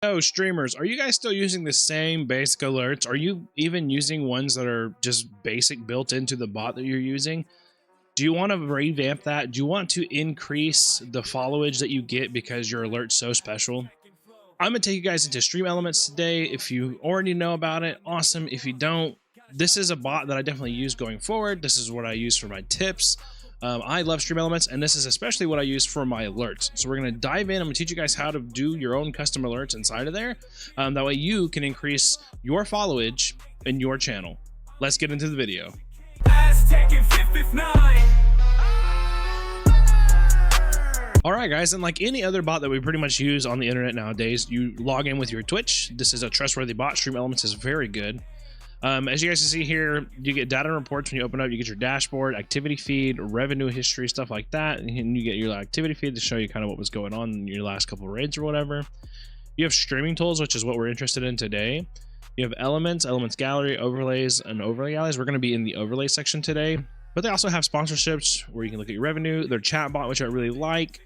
Oh, streamers, are you guys still using the same basic alerts? Are you even using ones that are just basic built into the bot that you're using? Do you want to revamp that? Do you want to increase the followage that you get because your alert's so special? I'm going to take you guys into StreamElements today. If you already know about it, awesome. If you don't, this is a bot that I definitely use going forward. This is what I use for my tips. I love StreamElements, and this is especially what I use for my alerts. So we're going to dive in. I'm going to teach you guys how to do your own custom alerts inside of there. That way you can increase your followage in your channel. Let's get into the video. All right, guys, and like any other bot that we pretty much use on the internet nowadays, you log in with your Twitch. This is a trustworthy bot. StreamElements is very good. As you guys can see here, you get data and reports when you open up. You get your dashboard, activity feed, revenue history, stuff like that. And you get your activity feed to show you kind of what was going on in your last couple of raids or whatever. You have streaming tools, which is what we're interested in today. You have elements gallery, overlays, and overlay galleries. We're going to be in the overlay section today, but they also have sponsorships where you can look at your revenue, their chat bot, which I really like,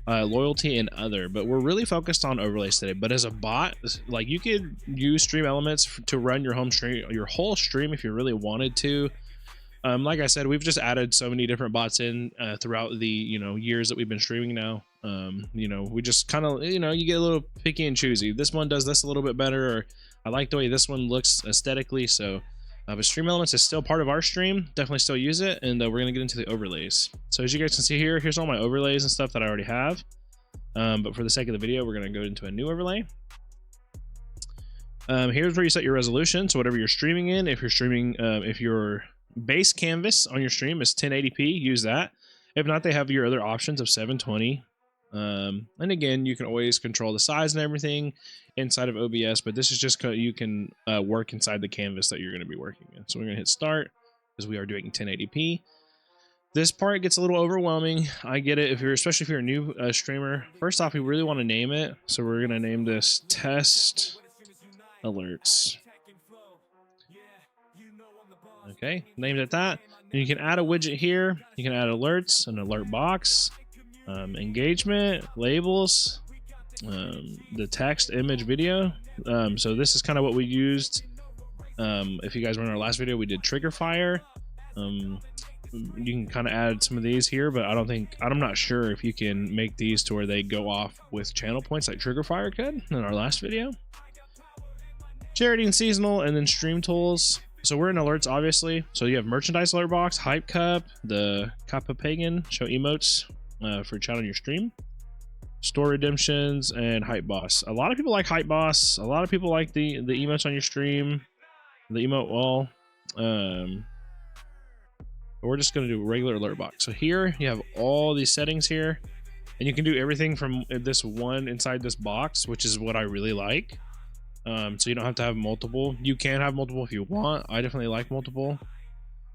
loyalty, and other. But we're really focused on overlays today. But as a bot, like, you could use StreamElements to run your whole stream if you really wanted to. Like I said, we've just added so many different bots in throughout the years that we've been streaming now. We just kind of you get a little picky and choosy. This one does this a little bit better, or I like the way this one looks aesthetically. So but StreamElements is still part of our stream. Definitely still use it, and we're gonna get into the overlays. So as you guys can see here, here's all my overlays and stuff that I already have. But for the sake of the video, we're gonna go into a new overlay. Here's where you set your resolution. So whatever you're streaming in, if you're streaming, if your base canvas on your stream is 1080p, use that. If not, they have your other options of 720. And again, you can always control the size and everything inside of OBS, but this is just you can work inside the canvas that you're going to be working in. So we're going to hit start because we are doing 1080p. This part gets a little overwhelming. I get it, especially if you're a new streamer. First off, we really want to name it, so we're going to name this Test Alerts. Okay, named it that. And you can add a widget here. You can add alerts, an alert box, engagement, labels, the text, image, video. So this is kind of what we used. If you guys were in our last video, we did trigger fire. You can kind of add some of these here, but I'm not sure if you can make these to where they go off with channel points like trigger fire could in our last video. Charity and seasonal, and then stream tools. So we're in alerts, obviously. So you have merchandise alert box, hype cup, the Kappa Pagan, show emotes for chat on your stream, store redemptions, and hype boss. A lot of people like hype boss. A lot of people like the emotes on your stream, the emote wall. But we're just going to do a regular alert box. So here you have all these settings here, and you can do everything from this one inside this box, which is what I really like. So you don't have to have multiple. You can have multiple if you want. I definitely like multiple.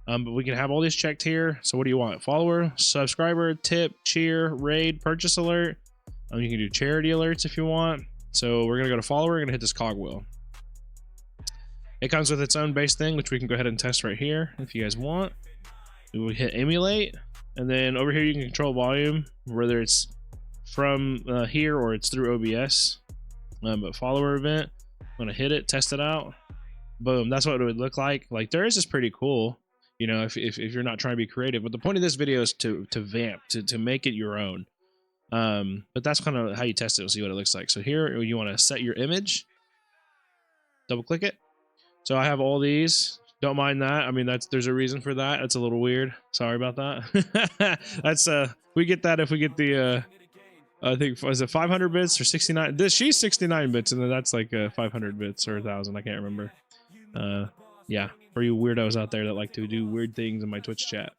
But we can have all these checked here. So what do you want? Follower, subscriber, tip, cheer, raid, purchase alert. You can do charity alerts if you want. So we're gonna go to follower. We're gonna hit this cogwheel. It comes with its own base thing, which we can go ahead and test right here if you guys want. We hit emulate, and then over here you can control volume, whether it's from here or it's through OBS. But follower event, I'm gonna hit it, test it out. Boom, that's what it would look like. Like, theirs is pretty cool, if you're not trying to be creative. But the point of this video is to vamp, to make it your own. But that's kind of how you test it. We'll see what it looks like. So here you want to set your image, double click it. So I have all these. Don't mind that. I mean, there's a reason for that. It's a little weird. Sorry about that. That's we get that if we get the I think, was it 500 bits or 69? She's 69 bits, and then that's like 500 bits or 1,000. I can't remember. Yeah, for you weirdos out there that like to do weird things in my Twitch chat.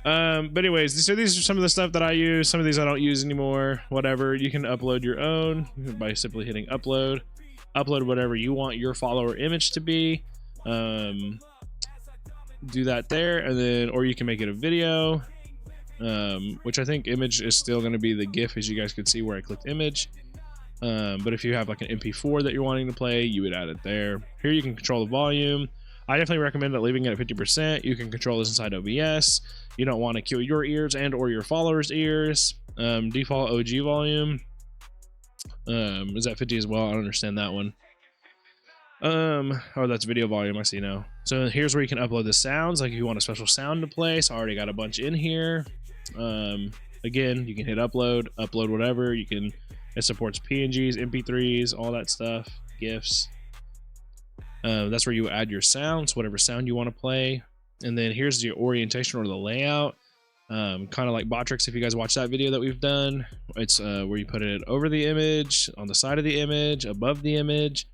But anyways, so these are some of the stuff that I use. Some of these I don't use anymore. Whatever. You can upload your own by simply hitting upload. Upload whatever you want your follower image to be. Do that there, and then, or you can make it a video. Which I think image is still going to be the GIF, as you guys can see where I clicked image. But if you have like an MP4 that you're wanting to play, you would add it there. Here you can control the volume. I definitely recommend leaving it at 50%. You can control this inside OBS. You don't want to kill your ears and or your followers' ears. Default OG volume. Is that 50 as well? I don't understand that one. Oh, that's video volume. I see now. So here's where you can upload the sounds. Like if you want a special sound to play, so I already got a bunch in here. Again, you can hit upload whatever. You can. It supports PNGs, MP3s, all that stuff, GIFs. That's where you add your sounds, whatever sound you want to play. And then here's your orientation or the layout. Kind of like Botrix, if you guys watch that video that we've done. It's where you put it over the image, on the side of the image, above the image.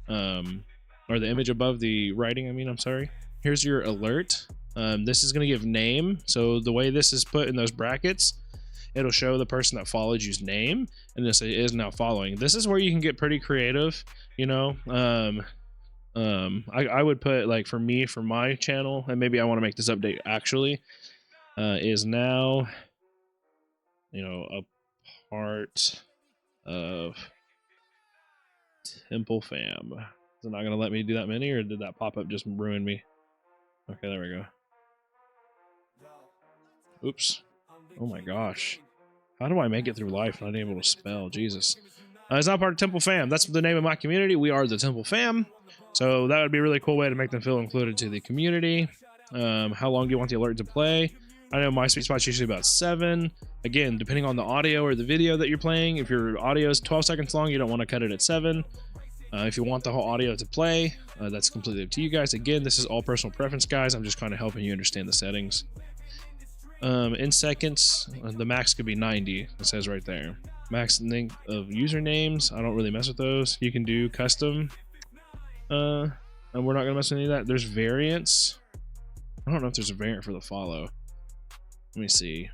Or the image above the writing, I'm sorry. Here's your alert. This is going to give name. So the way this is put in those brackets, it'll show the person that followed you's name, and this is now following. This is where you can get pretty creative, you know. I would put, like, for me, for my channel, and maybe I want to make this update actually, is now, you know, a part of Temple Fam. Is it not going to let me do that many, or did that pop-up just ruin me? Okay, there we go. Oops. Oh my gosh. How do I make it through life not able to spell? Jesus. It's not part of Temple Fam. That's the name of my community. We are the Temple Fam. So that would be a really cool way to make them feel included to the community. How long do you want the alert to play? I know my sweet spot's usually about 7. Again, depending on the audio or the video that you're playing. If your audio is 12 seconds long, you don't want to cut it at 7. If you want the whole audio to play, that's completely up to you guys. Again, this is all personal preference, guys. I'm just kind of helping you understand the settings. In seconds, the max could be 90. It says right there. Max length of usernames. I don't really mess with those. You can do custom. And we're not gonna mess with any of that. There's variants. I don't know if there's a variant for the follow. Let me see.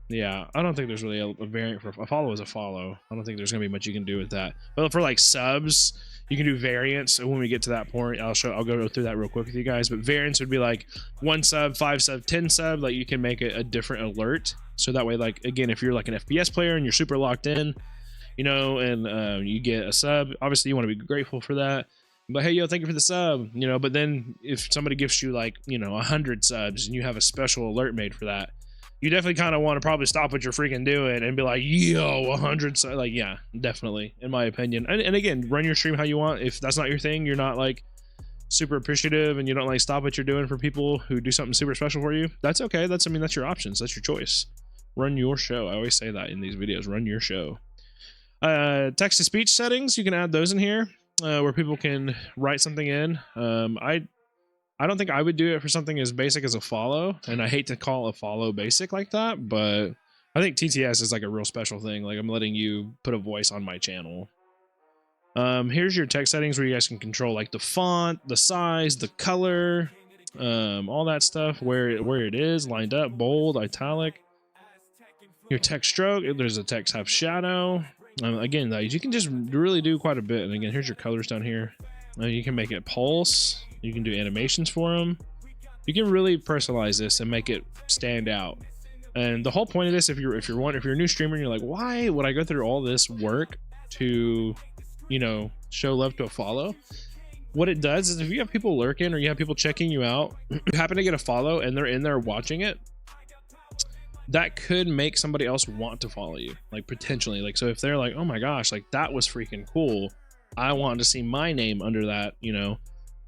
Yeah, I don't think there's really a variant for a follow is a follow. I don't think there's gonna be much you can do with that. But for like subs, you can do variants. And when we get to that point, I'll go through that real quick with you guys. But variants would be like 1 sub, 5 sub, 10 sub. Like you can make a different alert. So that way, like, again, if you're like an FPS player and you're super locked in, you know, and you get a sub, obviously you want to be grateful for that. But hey, yo, thank you for the sub, you know. But then if somebody gives you like, you know, 100 subs and you have a special alert made for that, you definitely kind of want to probably stop what you're freaking doing and be like, yo, 100 subs. Like, yeah, definitely, in my opinion. And again, run your stream how you want. If that's not your thing, you're not like super appreciative and you don't like stop what you're doing for people who do something super special for you, that's okay. That's your options. That's your choice. Run your show. I always say that in these videos. Run your show. Text to speech settings, you can add those in here. Where people can write something in. I don't think I would do it for something as basic as a follow, and I hate to call a follow basic like that, but I think TTS is like a real special thing. Like I'm letting you put a voice on my channel. Here's your text settings where you guys can control like the font, the size, the color, all that stuff, where it is lined up, bold, italic. Your text stroke, if there's a text have shadow. Again, you can just really do quite a bit. And again, here's your colors down here. You can make it pulse. You can do animations for them. You can really personalize this and make it stand out. And the whole point of this, if you're a new streamer and you're like, why would I go through all this work to, you know, show love to a follow? What it does is if you have people lurking or you have people checking you out, you happen to get a follow and they're in there watching it, that could make somebody else want to follow you, like potentially. Like, so if they're like, oh my gosh, like that was freaking cool, I want to see my name under that, you know,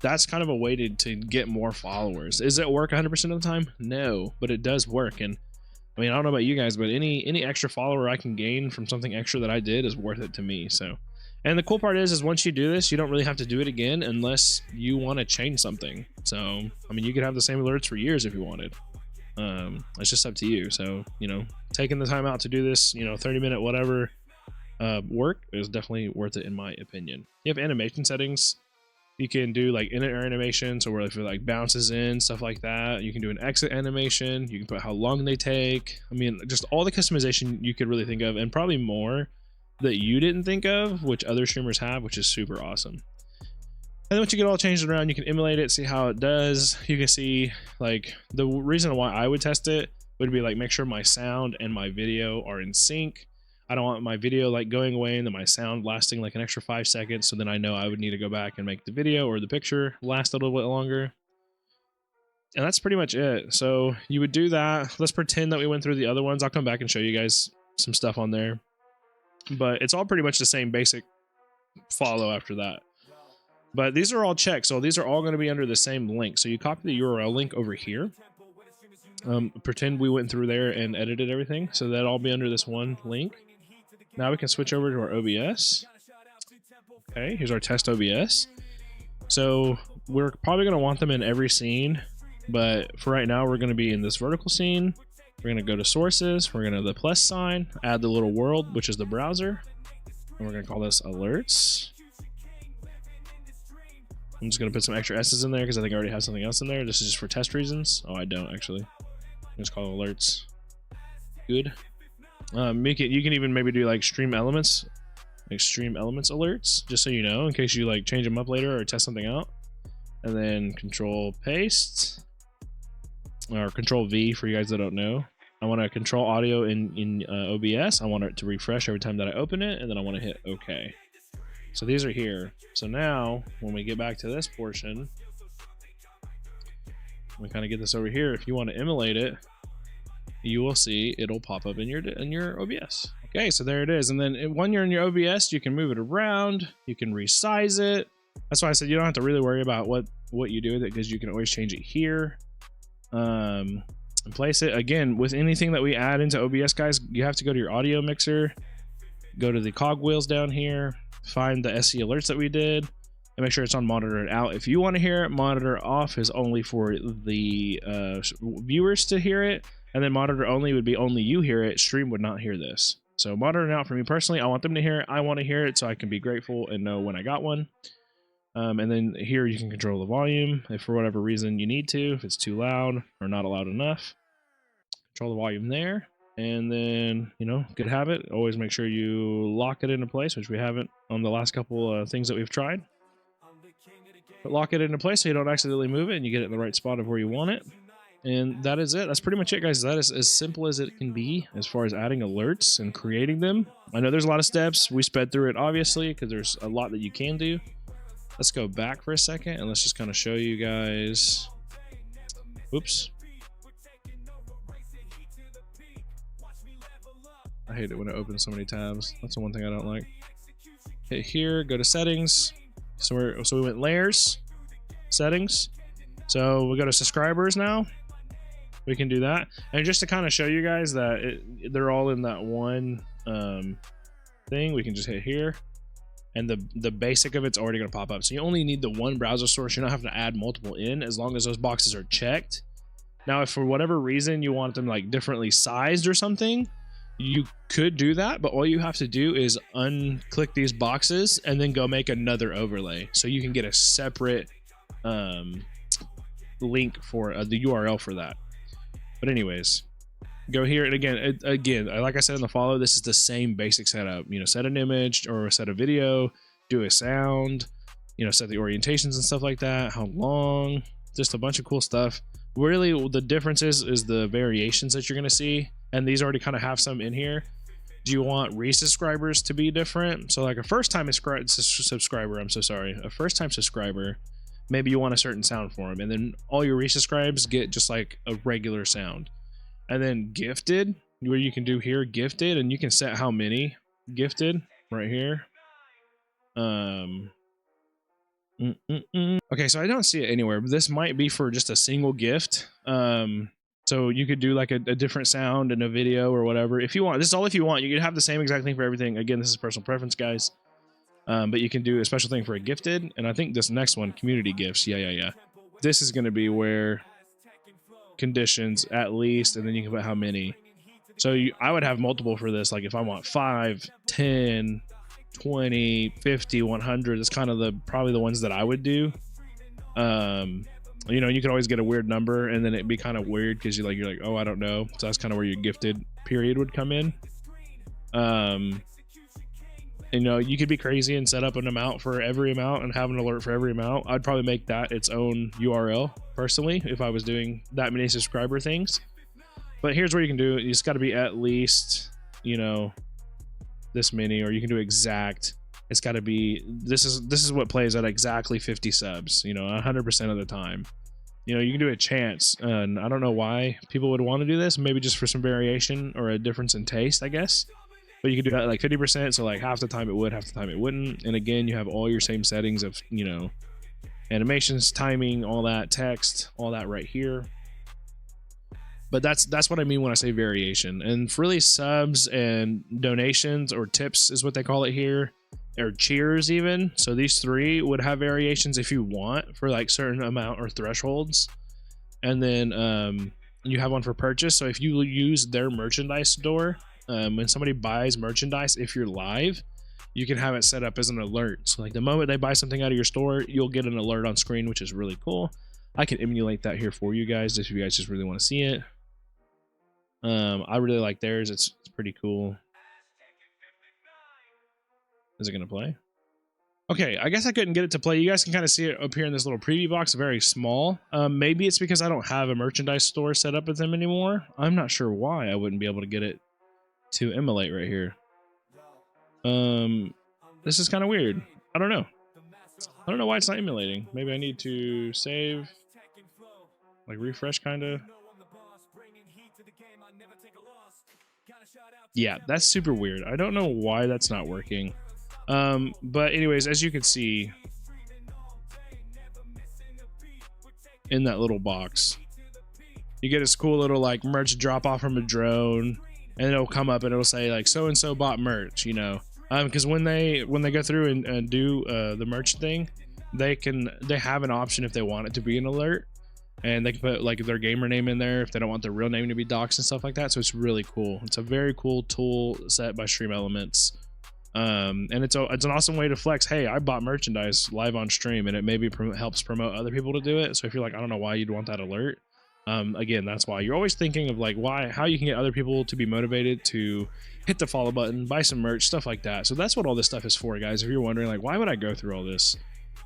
that's kind of a way to get more followers. Does it work 100% of the time? No, but it does work. And I mean, I don't know about you guys, but any extra follower I can gain from something extra that I did is worth it to me. So, and the cool part is once you do this, you don't really have to do it again unless you want to change something. So, I mean, you could have the same alerts for years if you wanted. It's just up to you. So, you know, taking the time out to do this, you know, 30-minute whatever work is definitely worth it in my opinion. You have animation settings. You can do like in-air animation, so where if it like bounces in, stuff like that. You can do an exit animation. You can put how long they take. I mean, just all the customization you could really think of, and probably more that you didn't think of, which other streamers have, which is super awesome. And then once you get all changed around, you can emulate it, see how it does. You can see, like, the reason why I would test it would be like make sure my sound and my video are in sync. I don't want my video like going away and then my sound lasting like an extra 5 seconds, so then I know I would need to go back and make the video or the picture last a little bit longer. And that's pretty much it. So you would do that. Let's pretend that we went through the other ones. I'll come back and show you guys some stuff on there, but it's all pretty much the same basic follow after that. But these are all checked, so these are all going to be under the same link. So you copy the URL link over here. Pretend we went through there and edited everything, so that'll all be under this one link. Now we can switch over to our OBS. Okay, here's our test OBS. So we're probably going to want them in every scene, but for right now we're going to be in this vertical scene. We're going to go to sources, we're going to the plus sign, add the little world, which is the browser, and we're going to call this alerts. I'm just going to put some extra S's in there because I think I already have something else in there. This is just for test reasons. Oh, I don't actually. Just call it alerts. Good. You can even maybe do like StreamElements Alerts, just so you know, in case you like change them up later or test something out. And then Control Paste, or Control V for you guys that don't know. I want to control audio in OBS. I want it to refresh every time that I open it, and then I want to hit OK. So these are here. So now when we get back to this portion, we kind of get this over here. If you want to emulate it, you will see it'll pop up in your OBS. Okay, so there it is. And then when you're in your OBS, you can move it around, you can resize it. That's why I said you don't have to really worry about what you do with it, because you can always change it here and place it. Again, with anything that we add into OBS, guys, you have to go to your audio mixer, go to the cogwheels down here, find the SE alerts that we did, and make sure it's on monitor and out. If you want to hear it, monitor off is only for the viewers to hear it, and then monitor only would be only you hear it. Stream would not hear this. So monitor and out for me personally. I want them to hear it. I want to hear it so I can be grateful and know when I got one. And then here you can control the volume if for whatever reason you need to, if it's too loud or not loud enough. Control the volume there. And then, you know, good habit, always make sure you lock it into place, which we haven't on the last couple things that we've tried. But lock it into place so you don't accidentally move it and you get it in the right spot of where you want it. And that is it. That's pretty much it, guys. That is as simple as it can be as far as adding alerts and creating them. I know there's a lot of steps. We sped through it, obviously, because there's a lot that you can do. Let's go back for a second and let's just kind of show you guys. Oops. I hate it when it opens so many tabs. That's the one thing I don't like. Hit here, go to settings. So we went layers, settings. So we go to subscribers now. We can do that. And just to kind of show you guys that they're all in that one thing, we can just hit here. And the basic of it's already going to pop up. So you only need the one browser source. You're not having to add multiple in as long as those boxes are checked. Now, if for whatever reason you want them like differently sized or something, you could do that, but all you have to do is unclick these boxes and then go make another overlay. So you can get a separate link for the URL for that. But anyways, go here. And again, like I said in the follow, this is the same basic setup. You know, set an image or set a video, do a sound, you know, set the orientations and stuff like that. How long, just a bunch of cool stuff. Really, the difference is the variations that you're going to see. And these already kind of have some in here. Do you want resubscribers to be different? So like a first-time subscriber, I'm so sorry. A first-time subscriber, maybe you want a certain sound for them. And then all your resubscribes get just like a regular sound. And then gifted, where you can do here, gifted, and you can set how many gifted right here. Okay, so I don't see it anywhere, but this might be for just a single gift. So you could do like a different sound in a video or whatever. If you want, this is all if you want. You can have the same exact thing for everything. Again, this is personal preference, guys. But you can do a special thing for a gifted. And I think this next one, community gifts. Yeah. This is going to be where conditions at least, and then you can put how many. So I would have multiple for this. Like if I want 5, 10, 20, 50, 100, that's kind of probably the ones that I would do. You know, you could always get a weird number and then it'd be kind of weird because you're like, oh, I don't know. So that's kind of where your gifted period would come in. You know, you could be crazy and set up an amount for every amount and have an alert for every amount. I'd probably make that its own URL personally if I was doing that many subscriber things. But here's what you can do. You just got to be at least, you know, this many, or you can do exact. It's got to be, this is what plays at exactly 50 subs, you know, 100% of the time. you know, you can do a chance, and I don't know why people would want to do this. Maybe just for some variation or a difference in taste, I guess. But you can do that like 50%, so like half the time it would, half the time it wouldn't. And again, you have all your same settings of, you know, animations, timing, all that, text, all that right here. But that's what I mean when I say variation. And for really subs and donations or tips is what they call it here, or cheers even. So these three would have variations if you want for like certain amount or thresholds. And then you have one for purchase. So if you use their merchandise store, when somebody buys merchandise, if you're live, you can have it set up as an alert. So like the moment they buy something out of your store, you'll get an alert on screen, which is really cool. I can emulate that here for you guys if you guys just really want to see it. I really like theirs. It's pretty cool. Is it gonna play? Okay, I guess I couldn't get it to play. You guys can kind of see it up here in this little preview box, very small. Maybe it's because I don't have a merchandise store set up with them anymore. I'm not sure why I wouldn't be able to get it to emulate right here. This is kind of weird. I don't know. I don't know why it's not emulating. Maybe I need to save, like refresh kind of. Yeah, that's super weird. I don't know why that's not working. But anyways, as you can see in that little box, you get this cool little like merch drop off from a drone, and it'll come up and it'll say like so and so bought merch, you know. Because when they go through and do the merch thing, they have an option if they want it to be an alert, and they can put like their gamer name in there if they don't want their real name to be doxed and stuff like that. So it's really cool. It's a very cool tool set by StreamElements. And it's an awesome way to flex. Hey, I bought merchandise live on stream, and it maybe helps promote other people to do it. So if you're like, I don't know why you'd want that alert, again, that's why you're always thinking of like how you can get other people to be motivated to hit the follow button, buy some merch, stuff like that. So that's what all this stuff is for, guys. If you're wondering like, why would I go through all this?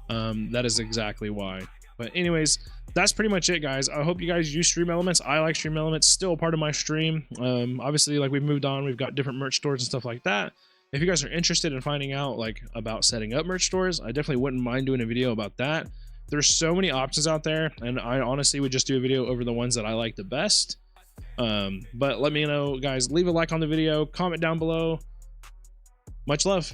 That is exactly why. But anyways, that's pretty much it, guys. I hope you guys use StreamElements. I like StreamElements, still a part of my stream. Obviously, like we've moved on, we've got different merch stores and stuff like that. If you guys are interested in finding out like about setting up merch stores, I definitely wouldn't mind doing a video about that. There's so many options out there, and I honestly would just do a video over the ones that I like the best. But let me know, guys. Leave a like on the video, comment down below. Much love.